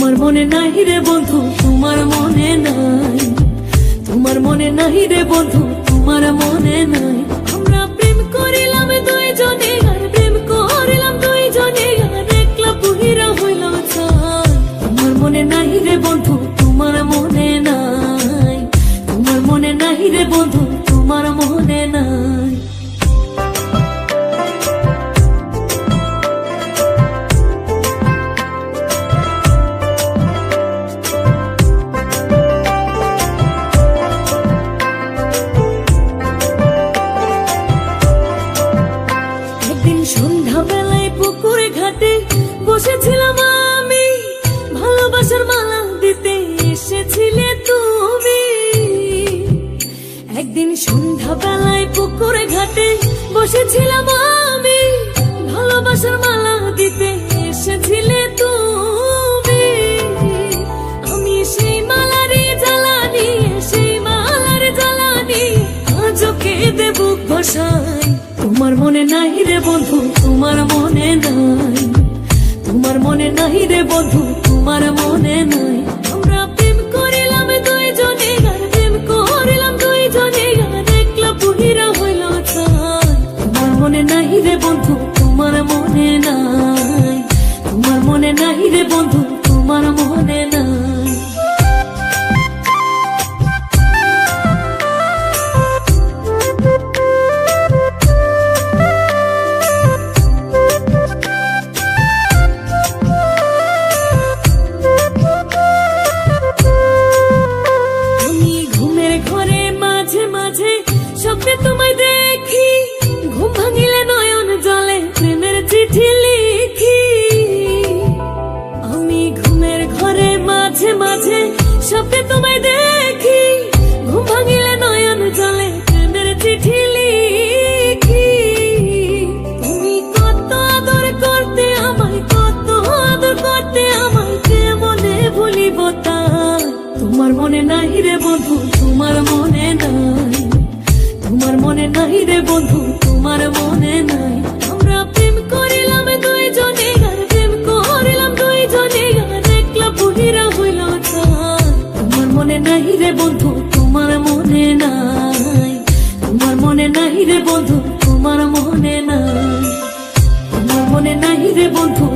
তোমার মনে নাহি রে বন্ধু, তোমার মনে নাই, তোমার মনে নাহি রে বন্ধু, তোমার মনে নাই। আমরা প্রেম করিলাম দুইজনে, আর প্রেম করিলাম দুইজনে, আর একলা পুহিরা হইল ছাই। তোমার মনে নাহি রে বন্ধু, তোমার মনে নাই, তোমার মনে নাহি রে বন্ধু, তোমার মনে নাই। সন্ধ্যা বেলায় পুকুরে ঘাটে বসেছিলাম আমি, ভালোবাসার মালা দিতে এসেছিলে তুমি। একদিন সন্ধ্যা বেলায় পুকুরে ঘাটে বসেছিলাম আমি, ভালোবাসার মালা দিতে এসেছিলে তুমি। আমি সেই মালারে জ্বালানি, সেই মালারে জ্বালানি আজও কেঁদে বুক ভাসাই। তোমার মনে নাহি রে বন্ধু, তোমার মনে নাই, তোমার মনে নাহি রে বন্ধু, তোমার মনে নাই। আমরা প্রেম করিলাম দুইজনে, আর প্রেম করিলাম দুইজনে, আর একলা পুহিরা হইল ছাই। তোমার মনে নাহি রে বন্ধু, তোমার মনে নাই, তোমার মনে নাহি রে বন্ধু, তোমার মনে নাই। স্বপ্নে তোমায় দেখি, ঘুম ভাঙিলে নয়ন জলে প্রেমের চিঠি লিখি। আমি ঘুমের ঘরে মাঝে মাঝে স্বপ্নে তোমায় দেখি, ঘুম ভাঙিলে নয়ন জলে প্রেমের চিঠি লিখি। তুমি কত আদর করতে আমায়, কত আদর করতে আমায়, কেমনে ভুলিব তাই। তোমার মনে নাহি রে বন্ধু, তোমার মনে নাই, তোমার মনে নাহি রে বন্ধু, তোমার মনে নাই। আমরা প্রেম করিলাম দুইজনে, আর প্রেম করিলাম দুইজনে, আর একলা পুহিরা হইল ছাই। তোমার মনে নাহি রে বন্ধু, তোমার মনে নাই, তোমার মনে নাহি রে বন্ধু, তোমার মনে নাই, তোমার মনে নাহি রে বন্ধু,